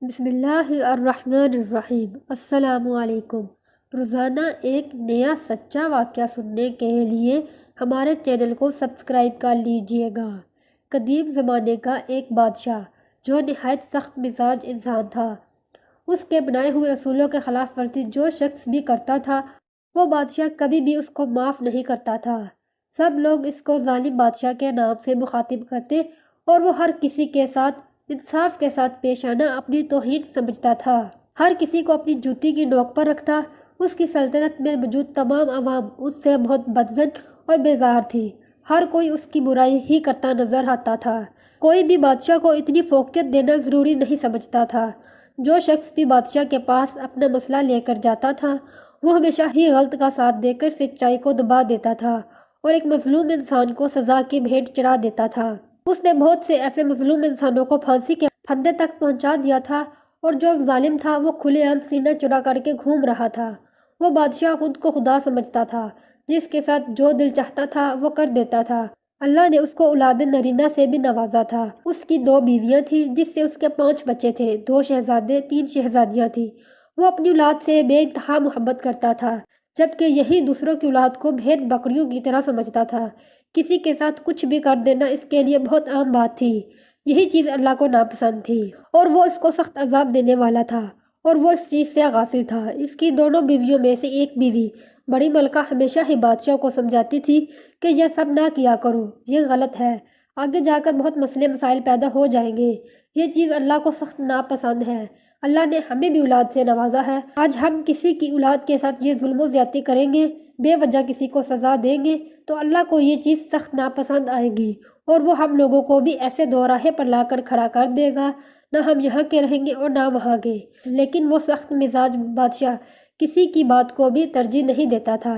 بسم اللہ الرحمن الرحیم۔ السلام علیکم۔ روزانہ ایک نیا سچا واقعہ سننے کے لیے ہمارے چینل کو سبسکرائب کر لیجئے گا۔ قدیم زمانے کا ایک بادشاہ جو نہایت سخت مزاج انسان تھا۔ اس کے بنائے ہوئے اصولوں کے خلاف ورزی جو شخص بھی کرتا تھا وہ بادشاہ کبھی بھی اس کو معاف نہیں کرتا تھا۔ سب لوگ اس کو ظالم بادشاہ کے نام سے مخاطب کرتے اور وہ ہر کسی کے ساتھ انصاف کے ساتھ پیش آنا اپنی توہین سمجھتا تھا۔ ہر کسی کو اپنی جوتی کی نوک پر رکھتا۔ اس کی سلطنت میں موجود تمام عوام اس سے بہت بدظن اور بیزار تھی۔ ہر کوئی اس کی برائی ہی کرتا نظر آتا تھا۔ کوئی بھی بادشاہ کو اتنی فوقیت دینا ضروری نہیں سمجھتا تھا۔ جو شخص بھی بادشاہ کے پاس اپنا مسئلہ لے کر جاتا تھا وہ ہمیشہ ہی غلط کا ساتھ دے کر سچائی کو دبا دیتا تھا اور ایک مظلوم انسان کو سزا کی بھیٹ چڑھا دیتا تھا۔ اس نے بہت سے ایسے مظلوم انسانوں کو پھانسی کے پھندے تک پہنچا دیا تھا اور جو ظالم تھا وہ کھلے عام سینہ چڑا کر کے گھوم رہا تھا۔ وہ بادشاہ خود کو خدا سمجھتا تھا جس کے ساتھ جو دل چاہتا تھا وہ کر دیتا تھا۔ اللہ نے اس کو اولاد نرینہ سے بھی نوازا تھا۔ اس کی 2 بیویاں تھیں جس سے اس کے 5 بچے تھے، 2 شہزادے 3 شہزادیاں تھیں۔ وہ اپنی اولاد سے بے انتہا محبت کرتا تھا جبکہ یہی دوسروں کی اولاد کو بھید بکریوں کی طرح سمجھتا تھا۔ کسی کے ساتھ کچھ بھی کر دینا اس کے لیے بہت عام بات تھی۔ یہی چیز اللہ کو ناپسند تھی اور وہ اس کو سخت عذاب دینے والا تھا اور وہ اس چیز سے غافل تھا۔ اس کی دونوں بیویوں میں سے ایک بیوی بڑی ملکہ ہمیشہ ہی بادشاہ کو سمجھاتی تھی کہ یہ سب نہ کیا کرو، یہ غلط ہے، آگے جا کر بہت مسئلے مسائل پیدا ہو جائیں گے، یہ چیز اللہ کو سخت ناپسند ہے۔ اللہ نے ہمیں بھی اولاد سے نوازا ہے، آج ہم کسی کی اولاد کے ساتھ یہ ظلم و زیادتی کریں گے، بے وجہ کسی کو سزا دیں گے تو اللہ کو یہ چیز سخت ناپسند آئے گی اور وہ ہم لوگوں کو بھی ایسے دوراہے پر لا کر کھڑا کر دے گا، نہ ہم یہاں کے رہیں گے اور نہ وہاں کے۔ لیکن وہ سخت مزاج بادشاہ کسی کی بات کو بھی ترجیح نہیں دیتا تھا۔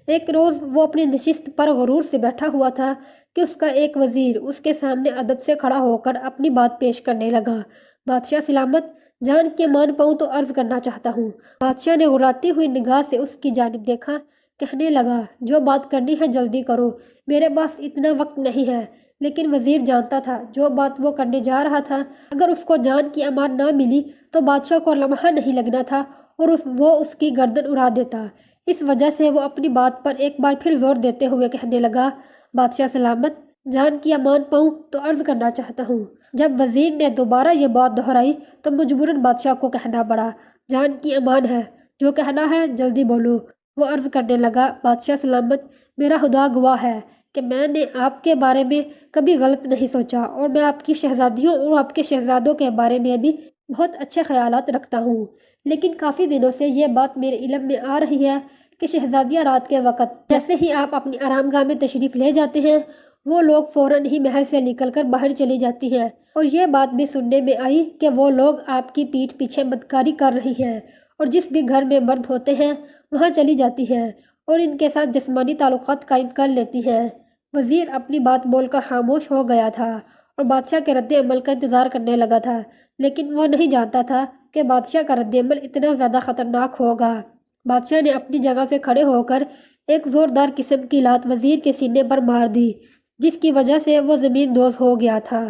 ایک روز وہ اپنی نشست پر غرور سے بیٹھا ہوا تھا کہ اس کا ایک وزیر اس کے سامنے ادب سے کھڑا ہو کر اپنی بات پیش کرنے لگا۔ بادشاہ سلامت، جان کے مان پاؤں تو عرض کرنا چاہتا ہوں۔ بادشاہ نے غراتی ہوئی نگاہ سے اس کی جانب دیکھا، کہنے لگا، جو بات کرنی ہے جلدی کرو، میرے پاس اتنا وقت نہیں ہے۔ لیکن وزیر جانتا تھا جو بات وہ کرنے جا رہا تھا اگر اس کو جان کی امان نہ ملی تو بادشاہ کو لمحہ نہیں لگنا تھا اور وہ اس کی گردن اڑا دیتا۔ اس وجہ سے وہ اپنی بات پر ایک بار پھر زور دیتے ہوئے کہنے لگا، بادشاہ سلامت، جان کی امان پاؤں تو عرض کرنا چاہتا ہوں۔ جب وزیر نے دوبارہ یہ بات دہرائی تو مجبوراً بادشاہ کو کہنا پڑا، جان کی امان ہے، جو کہنا ہے جلدی بولو۔ وہ عرض کرنے لگا، بادشاہ سلامت، میرا خدا گواہ ہے کہ میں نے آپ کے بارے میں کبھی غلط نہیں سوچا اور میں آپ کی شہزادیوں اور آپ کے شہزادوں کے بارے میں بھی بہت اچھے خیالات رکھتا ہوں۔ لیکن کافی دنوں سے یہ بات میرے علم میں آ رہی ہے کہ شہزادیاں رات کے وقت جیسے ہی آپ اپنی آرام گاہ میں تشریف لے جاتے ہیں وہ لوگ فوراً ہی محل سے نکل کر باہر چلی جاتی ہیں، اور یہ بات بھی سننے میں آئی کہ وہ لوگ آپ کی پیٹھ پیچھے بدکاری کر رہی ہیں اور جس بھی گھر میں مرد ہوتے ہیں وہاں چلی جاتی ہیں اور ان کے ساتھ جسمانی تعلقات قائم کر لیتی ہیں۔ وزیر اپنی بات بول کر خاموش ہو گیا تھا اور بادشاہ کے رد عمل کا انتظار کرنے لگا تھا، لیکن وہ نہیں جانتا تھا کہ بادشاہ کا رد عمل اتنا زیادہ خطرناک ہوگا۔ بادشاہ نے اپنی جگہ سے کھڑے ہو کر ایک زوردار قسم کی لات وزیر کے سینے پر مار دی جس کی وجہ سے وہ زمین دوز ہو گیا تھا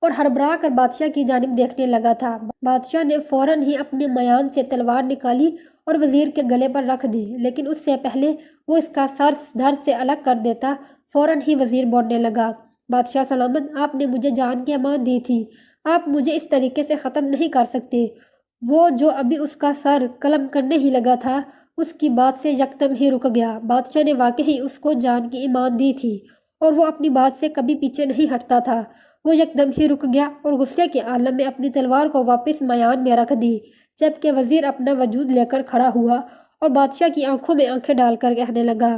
اور ہڑبڑا کر بادشاہ کی جانب دیکھنے لگا تھا۔ بادشاہ نے فوراً ہی اپنے میان سے تلوار نکالی اور وزیر کے گلے پر رکھ دی، لیکن اس سے پہلے وہ اس کا سر دھڑ سے الگ کر دیتا فوراً ہی وزیر بولنے لگا، بادشاہ سلامت، آپ نے مجھے جان کی امان دی تھی، آپ مجھے اس طریقے سے ختم نہیں کر سکتے۔ وہ جو ابھی اس کا سر قلم کرنے ہی لگا تھا اس کی بات سے یکدم ہی رک گیا۔ بادشاہ نے واقعی اس کو جان کی امان دی تھی اور وہ اپنی بات سے کبھی پیچھے نہیں ہٹتا تھا۔ وہ یکدم ہی رک گیا اور غصے کے عالم میں اپنی تلوار کو واپس میان میں رکھ دی، جبکہ وزیر اپنا وجود لے کر کھڑا ہوا اور بادشاہ کی آنکھوں میں آنکھیں ڈال کر کہنے لگا،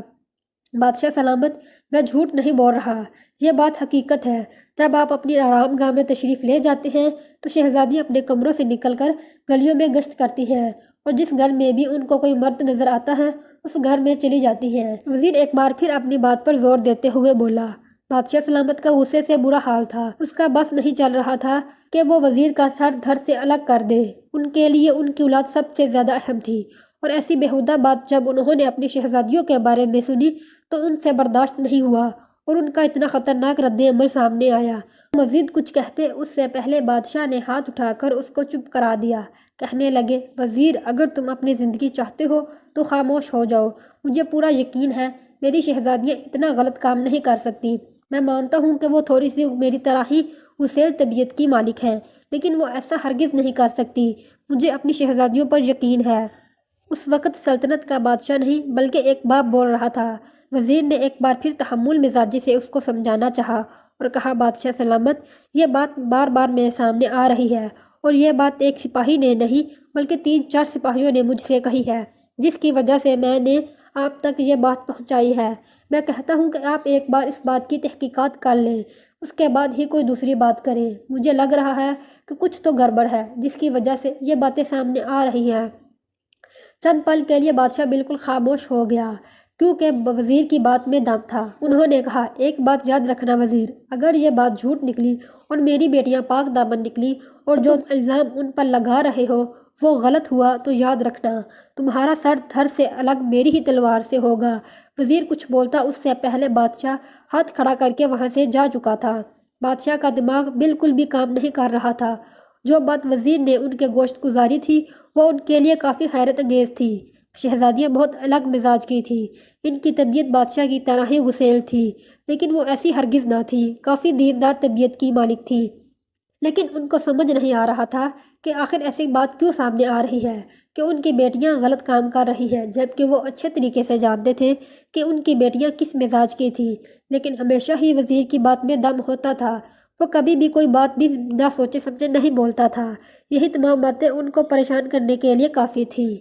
بادشاہ سلامت، میں جھوٹ نہیں بول رہا، یہ بات حقیقت ہے۔ جب آپ اپنی آرام گاہ میں تشریف لے جاتے ہیں تو شہزادی اپنے کمروں سے نکل کر گلیوں میں گشت کرتی ہیں اور جس گھر میں بھی ان کو کوئی مرد نظر آتا ہے اس گھر میں چلی جاتی ہیں۔ وزیر ایک بار پھر اپنی بات پر زور دیتے ہوئے بولا۔ بادشاہ سلامت کا غصے سے برا حال تھا، اس کا بس نہیں چل رہا تھا کہ وہ وزیر کا سر دھڑ سے الگ کر دے۔ ان کے لیے ان کی اولاد سب سے زیادہ اہم تھی اور ایسی بیہودہ بات جب انہوں نے اپنی شہزادیوں کے بارے میں سنی تو ان سے برداشت نہیں ہوا اور ان کا اتنا خطرناک رد عمل سامنے آیا۔ مزید کچھ کہتے اس سے پہلے بادشاہ نے ہاتھ اٹھا کر اس کو چپ کرا دیا۔ کہنے لگے، وزیر، اگر تم اپنی زندگی چاہتے ہو تو خاموش ہو جاؤ۔ مجھے پورا یقین ہے میری شہزادیاں اتنا غلط کام نہیں کر سکتی۔ میں مانتا ہوں کہ وہ تھوڑی سی میری طرح ہی غسیل طبیعت کی مالک ہیں، لیکن وہ ایسا ہرگز نہیں کر سکتی۔ مجھے اپنی شہزادیوں پر یقین ہے۔ اس وقت سلطنت کا بادشاہ نہیں بلکہ ایک باپ بول رہا تھا۔ وزیر نے ایک بار پھر تحمل مزاجی سے اس کو سمجھانا چاہا اور کہا، بادشاہ سلامت، یہ بات بار بار میرے سامنے آ رہی ہے، اور یہ بات ایک سپاہی نے نہیں بلکہ 3-4 سپاہیوں نے مجھ سے کہی ہے، جس کی وجہ سے میں نے آپ تک یہ بات پہنچائی ہے۔ میں کہتا ہوں کہ آپ ایک بار اس بات کی تحقیقات کر لیں، اس کے بعد ہی کوئی دوسری بات کریں۔ مجھے لگ رہا ہے کہ کچھ تو گڑبڑ ہے جس کی وجہ سے یہ باتیں سامنے آ رہی ہیں۔ چند پل کے لیے بادشاہ بالکل خاموش ہو گیا، کیونکہ وزیر کی بات میں دم تھا۔ انہوں نے کہا، ایک بات یاد رکھنا وزیر، اگر یہ بات جھوٹ نکلی اور میری بیٹیاں پاک دامن نکلی اور جو الزام ان پر لگا رہے ہو وہ غلط ہوا تو یاد رکھنا تمہارا سر دھر سے الگ میری ہی تلوار سے ہوگا۔ وزیر کچھ بولتا اس سے پہلے بادشاہ ہاتھ کھڑا کر کے وہاں سے جا چکا تھا۔ بادشاہ کا دماغ بالکل بھی کام نہیں کر رہا تھا۔ جو بات وزیر نے ان کے گوشت گزاری تھی وہ ان کے لیے کافی حیرت انگیز تھی۔ شہزادیاں بہت الگ مزاج کی تھیں۔ ان کی طبیعت بادشاہ کی طرح ہی غسیل تھی، لیکن وہ ایسی ہرگز نہ تھی، کافی دیندار طبیعت کی مالک تھی۔ لیکن ان کو سمجھ نہیں آ رہا تھا کہ آخر ایسی بات کیوں سامنے آ رہی ہے کہ ان کی بیٹیاں غلط کام کر رہی ہیں، جبکہ وہ اچھے طریقے سے جانتے تھے کہ ان کی بیٹیاں کس مزاج کی تھیں۔ لیکن ہمیشہ ہی وزیر کی بات میں دم ہوتا تھا۔ وہ کبھی بھی کوئی بات بھی نہ سوچے سمجھے نہیں بولتا تھا۔ یہی تمام باتیں ان کو پریشان کرنے کے لیے کافی تھیں۔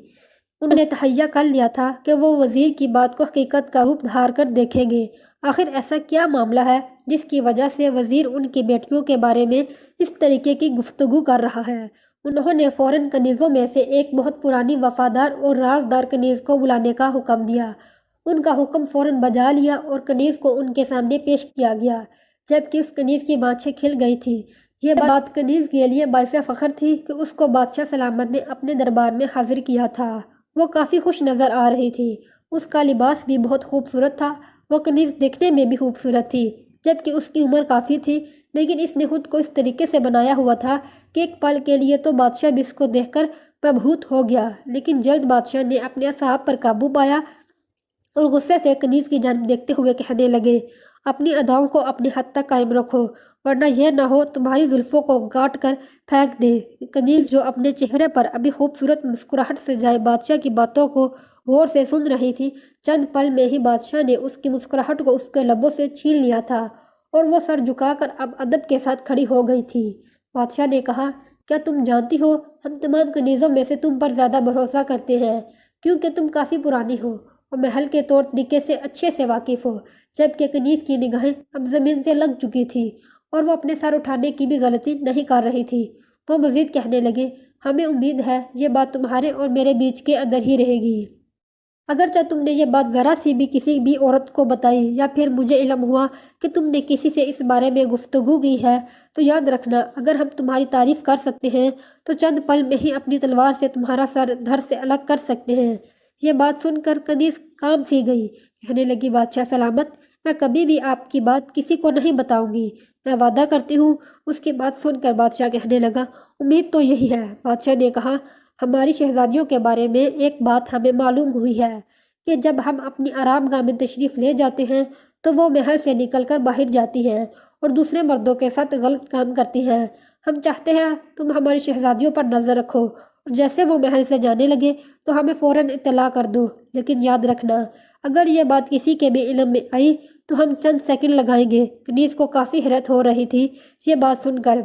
انہوں نے تہیہ کر لیا تھا کہ وہ وزیر کی بات کو حقیقت کا روپ دھار کر دیکھیں گے۔ آخر ایسا کیا معاملہ ہے جس کی وجہ سے وزیر ان کی بیٹیوں کے بارے میں اس طریقے کی گفتگو کر رہا ہے؟ انہوں نے فوراً کنیزوں میں سے ایک بہت پرانی وفادار اور رازدار کنیز کو بلانے کا حکم دیا۔ ان کا حکم فوراً بجا لیا اور کنیز کو ان کے سامنے پیش کیا گیا، جبکہ اس کنیز کی بانچھیں کھل گئی تھیں۔ یہ بات کنیز کے لیے باعث فخر تھی کہ اس کو بادشاہ سلامت نے اپنے دربار میں حاضر کیا تھا۔ وہ کافی خوش نظر آ رہی تھی۔ اس کا لباس بھی بہت خوبصورت تھا۔ وہ کنیز دیکھنے میں بھی خوبصورت تھی، جبکہ اس کی عمر کافی تھی، لیکن اس نے خود کو اس طریقے سے بنایا ہوا تھا کہ ایک پل کے لیے تو بادشاہ بھی اس کو دیکھ کر مبہوت ہو گیا، لیکن جلد بادشاہ نے اپنے اعصاب پر قابو پایا اور غصے سے کنیز کی جانب دیکھتے ہوئے کہنے لگے، اپنی اداؤں کو اپنی حد تک قائم رکھو، ورنہ یہ نہ ہو تمہاری زلفوں کو کاٹ کر پھینک دے۔ کنیز جو اپنے چہرے پر ابھی خوبصورت مسکراہٹ سے جائے بادشاہ کی باتوں کو غور سے سن رہی تھی، چند پل میں ہی بادشاہ نے اس کی مسکراہٹ کو اس کے لبوں سے چھین لیا تھا اور وہ سر جھکا کر اب ادب کے ساتھ کھڑی ہو گئی تھی۔ بادشاہ نے کہا، کیا تم جانتی ہو ہم تمام کنیزوں میں سے تم پر زیادہ بھروسہ کرتے ہیں، کیونکہ تم کافی پرانی ہو اور محل کے طور طریقے سے اچھے سے واقف ہو۔ جبکہ کنیز کی نگاہیں اب زمین سے لگ چکی تھی اور وہ اپنے سر اٹھانے کی بھی غلطی نہیں کر رہی تھی۔ وہ مزید کہنے لگے، ہمیں امید ہے یہ بات تمہارے اور میرے بیچ کے اندر ہی رہے گی۔ اگرچہ تم نے یہ بات ذرا سی بھی کسی بھی عورت کو بتائی یا پھر مجھے علم ہوا کہ تم نے کسی سے اس بارے میں گفتگو کی ہے، تو یاد رکھنا اگر ہم تمہاری تعریف کر سکتے ہیں تو چند پل میں ہی اپنی تلوار سے تمہارا سر دھر سے الگ کر سکتے ہیں۔ یہ بات سن کر کنیز کام سی گئی، کہنے لگی، بادشاہ سلامت، میں کبھی بھی آپ کی بات کسی کو نہیں بتاؤں گی، میں وعدہ کرتی ہوں۔ اس کی بات سن کر بادشاہ کہنے لگا، امید تو یہی ہے۔ بادشاہ نے کہا، ہماری شہزادیوں کے بارے میں ایک بات ہمیں معلوم ہوئی ہے کہ جب ہم اپنی آرام گاہ میں تشریف لے جاتے ہیں تو وہ محل سے نکل کر باہر جاتی ہیں اور دوسرے مردوں کے ساتھ غلط کام کرتی ہیں۔ ہم چاہتے ہیں تم ہماری شہزادیوں پر نظر رکھو اور جیسے وہ محل سے جانے لگے تو ہمیں فوراً اطلاع کر دو، لیکن یاد رکھنا اگر یہ بات کسی کے بھی علم میں آئی تو ہم چند سیکنڈ لگائیں گے۔ کنیز کو کافی حیرت ہو رہی تھی یہ بات سن کر،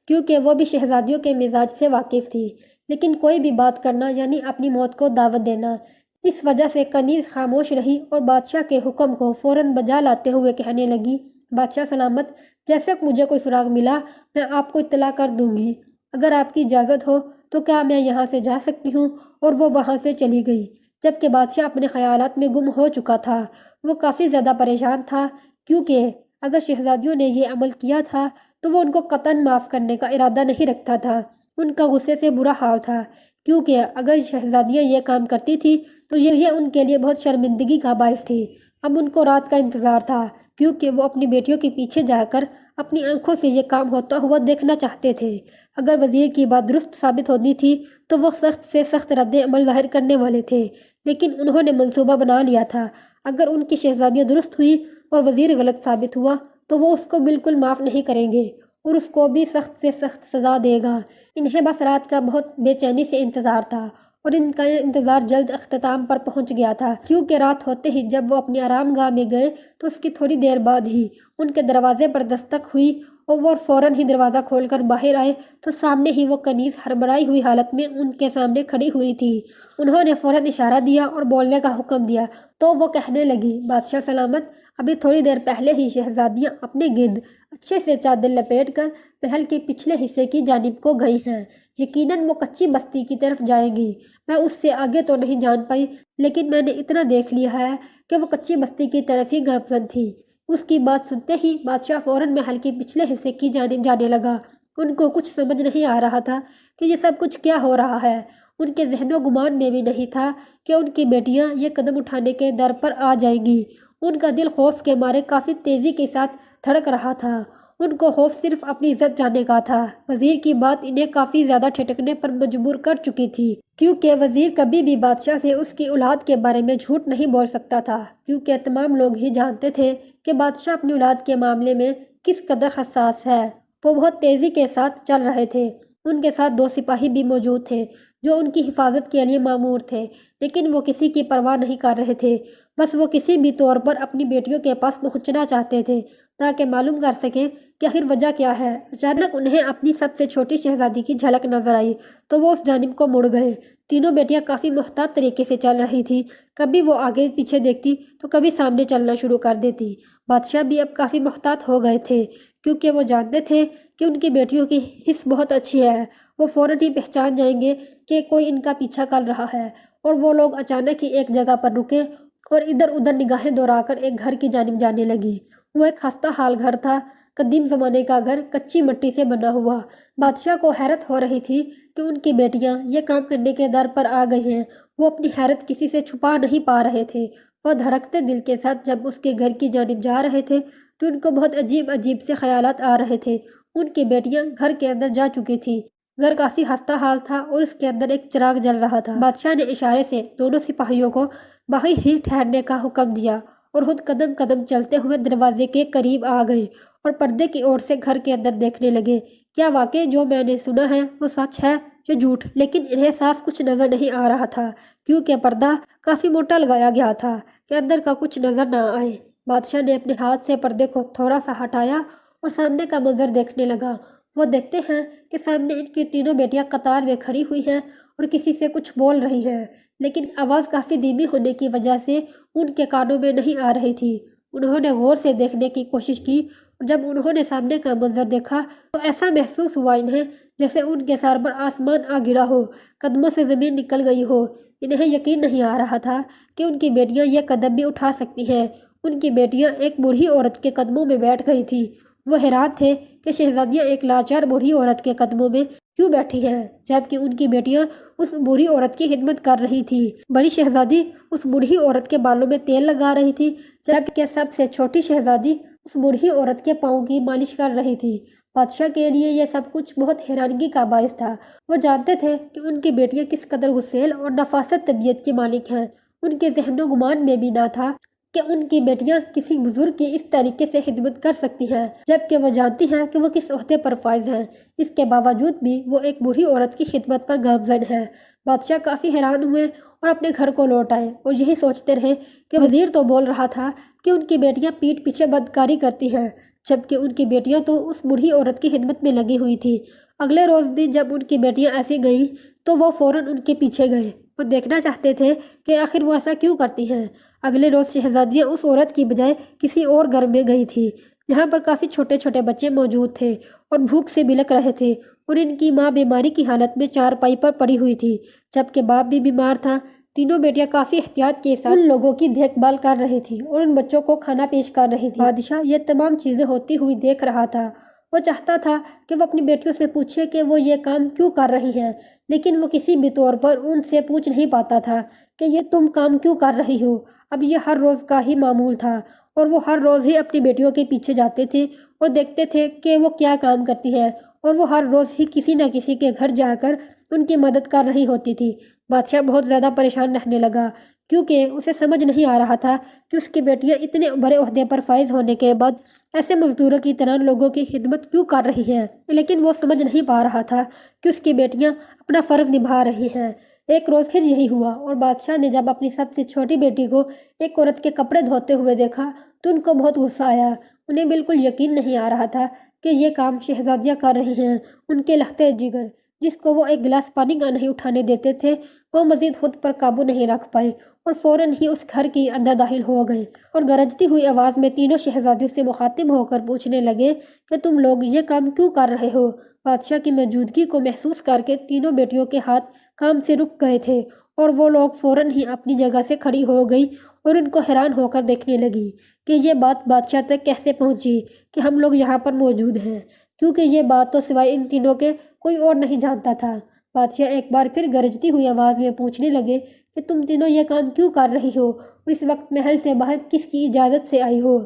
کیونکہ وہ بھی شہزادیوں کے مزاج سے واقف تھی، لیکن کوئی بھی بات کرنا یعنی اپنی موت کو دعوت دینا۔ اس وجہ سے کنیز خاموش رہی اور بادشاہ کے حکم کو فوراً بجا لاتے ہوئے کہنے لگی، بادشاہ سلامت، جیسے مجھے کوئی سراغ ملا میں آپ کو اطلاع کر دوں گی۔ اگر آپ کی اجازت ہو تو کیا میں یہاں سے جا سکتی ہوں؟ اور وہ وہاں سے چلی گئی، جبکہ بادشاہ اپنے خیالات میں گم ہو چکا تھا۔ وہ کافی زیادہ پریشان تھا، کیونکہ اگر شہزادیوں نے یہ عمل کیا تھا تو وہ ان کو قطعاً معاف کرنے کا ارادہ نہیں رکھتا تھا۔ ان کا غصے سے برا حال تھا، کیونکہ اگر شہزادیاں یہ کام کرتی تھی تو یہ ان کے لیے بہت شرمندگی کا باعث تھی۔ اب ان کو رات کا انتظار تھا، کیونکہ وہ اپنی بیٹیوں کے پیچھے جا کر اپنی آنکھوں سے یہ کام ہوتا ہوا دیکھنا چاہتے تھے۔ اگر وزیر کی بات درست ثابت ہوتی تھی تو وہ سخت سے سخت رد عمل ظاہر کرنے والے تھے، لیکن انہوں نے منصوبہ بنا لیا تھا۔ اگر ان کی شہزادیاں درست ہوئی اور وزیر غلط ثابت ہوا تو وہ اس کو بالکل معاف نہیں کریں گے اور اس کو بھی سخت سے سخت سزا دے گا۔ انہیں بس رات کا بہت بے چینی سے انتظار تھا، اور ان کا انتظار جلد اختتام پر پہنچ گیا تھا، کیونکہ رات ہوتے ہی جب وہ اپنی آرام گاہ میں گئے تو اس کی تھوڑی دیر بعد ہی ان کے دروازے پر دستک ہوئی اور وہ فوراً ہی دروازہ کھول کر باہر آئے تو سامنے ہی وہ کنیز ہڑبڑائی ہوئی حالت میں ان کے سامنے کھڑی ہوئی تھی۔ انہوں نے فوراً اشارہ دیا اور بولنے کا حکم دیا تو وہ کہنے لگی، بادشاہ سلامت، ابھی تھوڑی دیر پہلے ہی شہزادیاں اپنے گرد اچھے سے چادر لپیٹ کر محل کے پچھلے حصے کی جانب کو گئی ہیں۔ یقیناً وہ کچی بستی کی طرف جائیں گی۔ میں اس سے آگے تو نہیں جان پائی، لیکن میں نے اتنا دیکھ لیا ہے کہ وہ کچی بستی کی طرف ہی گامزن تھی۔ اس کی بات سنتے ہی بادشاہ فوراً محل کے پچھلے حصے کی جانب جانے لگا۔ ان کو کچھ سمجھ نہیں آ رہا تھا کہ یہ سب کچھ کیا ہو رہا ہے۔ ان کے ذہن و گمان میں بھی نہیں تھا کہ ان کی بیٹیاں یہ قدم اٹھانے کے در پر آ جائیں گی۔ ان کا دل خوف کے مارے کافی تیزی کے ساتھ دھڑک رہا تھا۔ ان کو خوف صرف اپنی عزت جانے کا تھا۔ وزیر کی بات انہیں کافی زیادہ ٹھٹکنے پر مجبور کر چکی تھی، کیونکہ وزیر کبھی بھی بادشاہ سے اس کی اولاد کے بارے میں جھوٹ نہیں بول سکتا تھا، کیونکہ تمام لوگ ہی جانتے تھے کہ بادشاہ اپنی اولاد کے معاملے میں کس قدر حساس ہے۔ وہ بہت تیزی کے ساتھ چل رہے تھے۔ ان کے ساتھ 2 سپاہی بھی موجود تھے جو ان کی حفاظت کے لیے مامور تھے، لیکن وہ کسی کی پرواہ نہیں کر رہے تھے۔ بس وہ کسی بھی طور پر اپنی بیٹیوں کے پاس پہنچنا چاہتے تھے تاکہ معلوم کر سکیں کہ آخر وجہ کیا ہے۔ اچانک انہیں اپنی سب سے چھوٹی شہزادی کی جھلک نظر آئی تو وہ اس جانب کو مڑ گئے۔ تینوں بیٹیاں کافی محتاط طریقے سے چل رہی تھیں، کبھی وہ آگے پیچھے دیکھتی تو کبھی سامنے چلنا شروع کر دیتی۔ بادشاہ بھی اب کافی محتاط ہو گئے تھے، کیونکہ وہ جانتے تھے کہ ان کی بیٹیوں کی حس بہت اچھی ہے۔ وہ فوراً ہی پہچان جائیں گے کہ کوئی ان کا پیچھا کر رہا ہے، اور وہ لوگ اچانک ہی ایک جگہ پر رکے اور ادھر ادھر نگاہیں دوڑا کر ایک گھر کی جانب جانے لگی۔ وہ ایک خستہ حال گھر تھا، قدیم زمانے کا گھر، کچی مٹی سے بنا ہوا۔ بادشاہ کو حیرت ہو رہی تھی کہ ان کی بیٹیاں یہ کام کرنے کے در پر آ گئی ہیں۔ وہ اپنی حیرت کسی سے چھپا نہیں پا رہے تھے۔ وہ دھڑکتے دل کے ساتھ جب اس کے گھر کی جانب جا رہے تھے تو ان کو بہت عجیب عجیب سے خیالات آ رہے تھے۔ ان کی بیٹیاں گھر کے اندر جا چکی تھیں۔ گھر کافی خستہ حال تھا اور اس کے اندر ایک چراغ جل رہا تھا۔ بادشاہ نے اشارے سے دونوں سپاہیوں کو باہر ہی ٹھہرنے کا حکم دیا اور خود قدم قدم چلتے ہوئے دروازے کے قریب آ گئے اور پردے کی اوٹ سے گھر کے اندر دیکھنے لگے۔ کیا واقعی جو میں نے سنا ہے وہ سچ ہے یا جھوٹ؟ لیکن انہیں صاف کچھ نظر نہیں آ رہا تھا، کیونکہ پردہ کافی موٹا لگایا گیا تھا کہ اندر کا کچھ نظر نہ آئے۔ بادشاہ نے اپنے ہاتھ سے پردے کو تھوڑا سا ہٹایا اور سامنے کا منظر دیکھنے لگا۔ وہ دیکھتے ہیں کہ سامنے ان کی تینوں بیٹیاں قطار میں کھڑی ہوئی ہیں اور کسی سے کچھ بول رہی ہیں، لیکن آواز کافی دھیمی ہونے کی وجہ سے ان کے کانوں میں نہیں آ رہی تھی۔ انہوں نے غور سے دیکھنے کی کوشش کی اور جب انہوں نے سامنے کا منظر دیکھا تو ایسا محسوس ہوا انہیں جیسے ان کے سر پر آسمان آ گرا ہو، قدموں سے زمین نکل گئی ہو۔ انہیں یقین نہیں آ رہا تھا کہ ان کی بیٹیاں یہ قدم بھی اٹھا سکتی ہیں۔ ان کی بیٹیاں ایک بوڑھی عورت کے قدموں میں بیٹھ گئی تھیں۔ وہ حیران تھے کہ شہزادیاں ایک لاچار بوڑھی عورت کے قدموں میں کیوں بیٹھی ہیں، جبکہ ان کی بیٹیاں اس بوڑھی عورت کی خدمت کر رہی تھی۔ بڑی شہزادی اس بوڑھی عورت کے بالوں میں تیل لگا رہی تھی، جبکہ سب سے چھوٹی شہزادی اس بوڑھی عورت کے پاؤں کی مالش کر رہی تھی۔ بادشاہ کے لیے یہ سب کچھ بہت حیرانگی کا باعث تھا۔ وہ جانتے تھے کہ ان کی بیٹیاں کس قدر غسیل اور نفاست طبیعت کی مالک ہیں۔ ان کے ذہن و گمان میں بھی نہ تھا کہ ان کی بیٹیاں کسی بزرگ کی اس طریقے سے خدمت کر سکتی ہیں، جبکہ وہ جانتی ہیں کہ وہ کس عہدے پر فائز ہیں۔ اس کے باوجود بھی وہ ایک بوڑھی عورت کی خدمت پر گامزن ہے۔ بادشاہ کافی حیران ہوئے اور اپنے گھر کو لوٹ آئے اور یہی سوچتے رہے کہ وزیر تو بول رہا تھا کہ ان کی بیٹیاں پیٹھ پیچھے بدکاری کرتی ہیں، جبکہ ان کی بیٹیاں تو اس بوڑھی عورت کی خدمت میں لگی ہوئی تھی۔ اگلے روز بھی جب ان کی بیٹیاں ایسی گئیں تو وہ فوراً ان کے پیچھے گئے۔ وہ دیکھنا چاہتے تھے کہ آخر وہ ایسا کیوں کرتی ہیں۔ اگلے روز شہزادیاں اس عورت کی بجائے کسی اور گھر میں گئی تھی، جہاں پر کافی چھوٹے چھوٹے بچے موجود تھے اور بھوک سے بلک رہے تھے، اور ان کی ماں بیماری کی حالت میں چارپائی پر پڑی ہوئی تھی، جبکہ باپ بھی بیمار تھا۔ تینوں بیٹیاں کافی احتیاط کے ساتھ ان لوگوں کی دیکھ بھال کر رہی تھی اور ان بچوں کو کھانا پیش کر رہی تھی۔ بادشاہ یہ تمام چیزیں ہوتی ہوئی دیکھ رہا تھا۔ وہ چاہتا تھا کہ وہ اپنی بیٹیوں سے پوچھے کہ وہ یہ کام کیوں کر رہی ہیں، لیکن وہ کسی بھی طور پر ان سے پوچھ نہیں پاتا تھا کہ یہ تم کام کیوں کر رہی ہو۔ اب یہ ہر روز کا ہی معمول تھا اور وہ ہر روز ہی اپنی بیٹیوں کے پیچھے جاتے تھے اور دیکھتے تھے کہ وہ کیا کام کرتی ہیں، اور وہ ہر روز ہی کسی نہ کسی کے گھر جا کر ان کی مدد کر رہی ہوتی تھی۔ بادشاہ بہت زیادہ پریشان رہنے لگا کیونکہ اسے سمجھ نہیں آ رہا تھا کہ اس کی بیٹیاں اتنے بڑے عہدے پر فائز ہونے کے بعد ایسے مزدوروں کی طرح لوگوں کی خدمت کیوں کر رہی ہیں، لیکن وہ سمجھ نہیں پا رہا تھا کہ اس کی بیٹیاں اپنا فرض نبھا رہی ہیں۔ ایک روز پھر یہی ہوا اور بادشاہ نے جب اپنی سب سے چھوٹی بیٹی کو ایک عورت کے کپڑے دھوتے ہوئے دیکھا تو ان کو بہت غصہ آیا۔ انہیں بالکل یقین نہیں آ رہا تھا کہ یہ کام شہزادیاں کر رہی ہیں۔ ان کے لختے جگر، جس کو وہ ایک گلاس پانی کا نہیں اٹھانے دیتے تھے، وہ مزید خود پر قابو نہیں رکھ پائے اور فوراً ہی اس گھر کی اندر داخل ہو گئے اور گرجتی ہوئی آواز میں تینوں شہزادیوں سے مخاطب ہو کر پوچھنے لگے کہ تم لوگ یہ کام کیوں کر رہے ہو؟ بادشاہ کی موجودگی کو محسوس کر کے تینوں بیٹیوں کے ہاتھ کام سے رک گئے تھے اور وہ لوگ فوراً ہی اپنی جگہ سے کھڑی ہو گئی اور ان کو حیران ہو کر دیکھنے لگی کہ یہ بات بادشاہ تک کیسے پہنچی کہ ہم لوگ یہاں پر موجود ہیں، کیونکہ یہ بات تو سوائے ان تینوں کے کوئی اور نہیں جانتا تھا۔ بادشاہ ایک بار پھر گرجتی ہوئی آواز میں پوچھنے لگے کہ تم تینوں یہ کام کیوں کر رہی ہو اور اس وقت محل سے باہر کس کی اجازت سے آئی ہو؟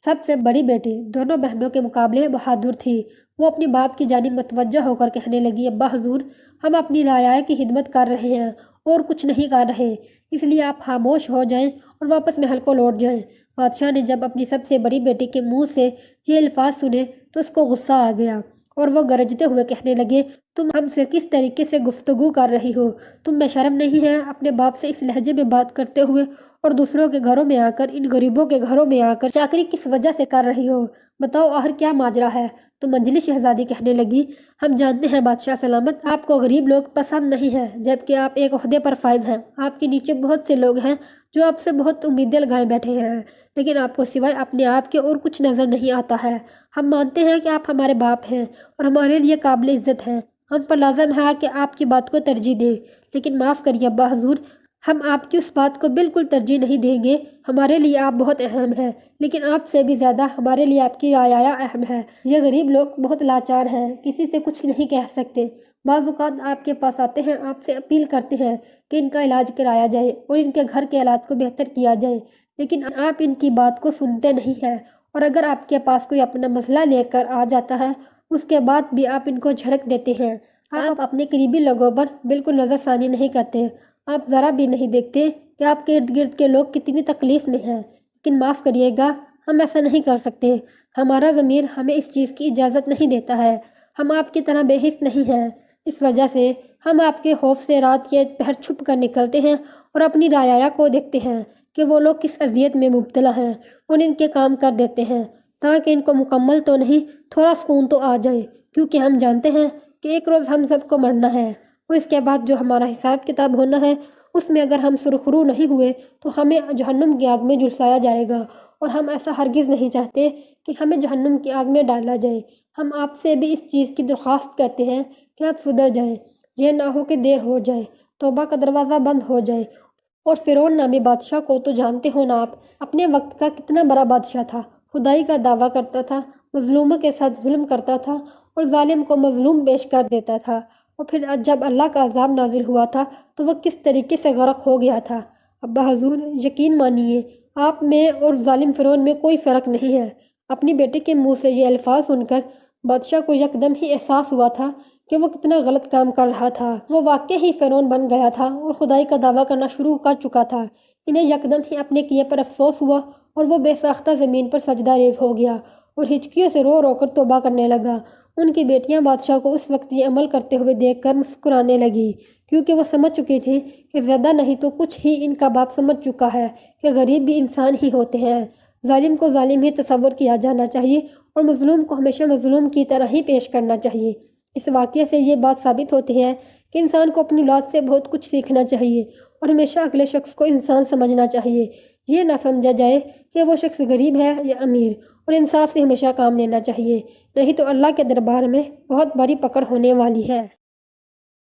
سب سے بڑی بیٹی دونوں بہنوں کے مقابلے بہادر تھی۔ وہ اپنی باپ کی جانب متوجہ ہو کر کہنے لگی، ابا حضور، ہم اپنی رعایا کی خدمت کر رہے ہیں اور کچھ نہیں کر رہے، اس لیے آپ خاموش ہو جائیں اور واپس محل کو لوٹ جائیں۔ بادشاہ نے جب اپنی سب سے بڑی بیٹی کے منہ سے یہ الفاظ سنے تو اس کو غصہ آ گیا اور وہ گرجتے ہوئے کہنے لگے، تم ہم سے کس طریقے سے گفتگو کر رہی ہو؟ تم میں شرم نہیں ہے اپنے باپ سے اس لہجے میں بات کرتے ہوئے اور دوسروں کے گھروں میں آ کر، ان غریبوں کے گھروں میں آ کر چاکری کس وجہ سے کر رہی ہو؟ بتاؤ آخر کیا ماجرا ہے؟ تو منجلی شہزادی کہنے لگی، ہم جانتے ہیں بادشاہ سلامت، آپ کو غریب لوگ پسند نہیں ہیں، جبکہ آپ ایک عہدے پر فائز ہیں۔ آپ کے نیچے بہت سے لوگ ہیں جو آپ سے بہت امیدیں لگائے بیٹھے ہیں، لیکن آپ کو سوائے اپنے آپ کے اور کچھ نظر نہیں آتا ہے۔ ہم مانتے ہیں کہ آپ ہمارے باپ ہیں اور ہمارے لیے قابل عزت ہیں، ہم پر لازم ہے کہ آپ کی بات کو ترجیح دیں، لیکن معاف کریے ابا حضور، ہم آپ کی اس بات کو بالکل ترجیح نہیں دیں گے۔ ہمارے لیے آپ بہت اہم ہیں، لیکن آپ سے بھی زیادہ ہمارے لیے آپ کی رعایا اہم ہے۔ یہ غریب لوگ بہت لاچار ہیں، کسی سے کچھ نہیں کہہ سکتے۔ بعض اوقات آپ کے پاس آتے ہیں، آپ سے اپیل کرتے ہیں کہ ان کا علاج کرایا جائے اور ان کے گھر کے حالات کو بہتر کیا جائے، لیکن آپ ان کی بات کو سنتے نہیں ہیں، اور اگر آپ کے پاس کوئی اپنا مسئلہ لے کر آ جاتا ہے، اس کے بعد بھی آپ ان کو جھڑک دیتے ہیں۔ آپ اپنے قریبی لوگوں پر بالکل نظر ثانی نہیں کرتے، آپ ذرا بھی نہیں دیکھتے کہ آپ کے ارد گرد کے لوگ کتنی تکلیف میں ہیں۔ لیکن معاف کریے گا، ہم ایسا نہیں کر سکتے، ہمارا ضمیر ہمیں اس چیز کی اجازت نہیں دیتا ہے، ہم آپ کی طرح بے حس نہیں ہیں۔ اس وجہ سے ہم آپ کے خوف سے رات کے پہر چھپ کر نکلتے ہیں اور اپنی رعایا کو دیکھتے ہیں کہ وہ لوگ کس اذیت میں مبتلا ہیں اور ان کے کام کر دیتے ہیں تاکہ ان کو مکمل تو نہیں، تھوڑا سکون تو آ جائے، کیونکہ ہم جانتے ہیں کہ ایک روز ہم سب کو مرنا ہے اور اس کے بعد جو ہمارا حساب کتاب ہونا ہے، اس میں اگر ہم سرخرو نہیں ہوئے تو ہمیں جہنم کی آگ میں جھلسایا جائے گا، اور ہم ایسا ہرگز نہیں چاہتے کہ ہمیں جہنم کی آگ میں ڈالا جائے۔ ہم آپ سے بھی اس چیز کی درخواست کرتے ہیں کہ آپ سدھر جائیں، یہ نہ ہو کہ دیر ہو جائے، توبہ کا دروازہ بند ہو جائے۔ اور فرعون نامی بادشاہ کو تو جانتے ہو نا آپ، اپنے وقت کا کتنا بڑا بادشاہ تھا، خدائی کا دعویٰ کرتا تھا، مظلوموں کے ساتھ ظلم کرتا تھا اور ظالم کو مظلوم پیش کر دیتا تھا، اور پھر جب اللہ کا عذاب نازل ہوا تھا تو وہ کس طریقے سے غرق ہو گیا تھا۔ ابا حضور، یقین مانیے، آپ میں اور ظالم فرعون میں کوئی فرق نہیں ہے۔ اپنی بیٹی کے منہ سے یہ الفاظ سن کر بادشاہ کو یکدم ہی احساس ہوا تھا کہ وہ کتنا غلط کام کر رہا تھا۔ وہ واقعی ہی فرعون بن گیا تھا اور خدائی کا دعویٰ کرنا شروع کر چکا تھا۔ انہیں یکدم ہی اپنے کیے پر افسوس ہوا اور وہ بے ساختہ زمین پر سجدہ ریز ہو گیا اور ہچکیوں سے رو رو کر توبہ کرنے لگا۔ ان کی بیٹیاں بادشاہ کو اس وقت یہ عمل کرتے ہوئے دیکھ کر مسکرانے لگی، کیونکہ وہ سمجھ چکی تھی کہ زیادہ نہیں تو کچھ ہی ان کا باپ سمجھ چکا ہے کہ غریب بھی انسان ہی ہوتے ہیں، ظالم کو ظالم ہی تصور کیا جانا چاہیے اور مظلوم کو ہمیشہ مظلوم کی طرح ہی پیش کرنا چاہیے۔ اس واقعے سے یہ بات ثابت ہوتی ہے کہ انسان کو اپنی اولاد سے بہت کچھ سیکھنا چاہیے اور ہمیشہ اگلے شخص کو انسان سمجھنا چاہیے، یہ نہ سمجھا جائے کہ وہ شخص غریب ہے یا امیر، اور انصاف سے ہمیشہ کام لینا چاہیے، نہیں تو اللہ کے دربار میں بہت بڑی پکڑ ہونے والی ہے۔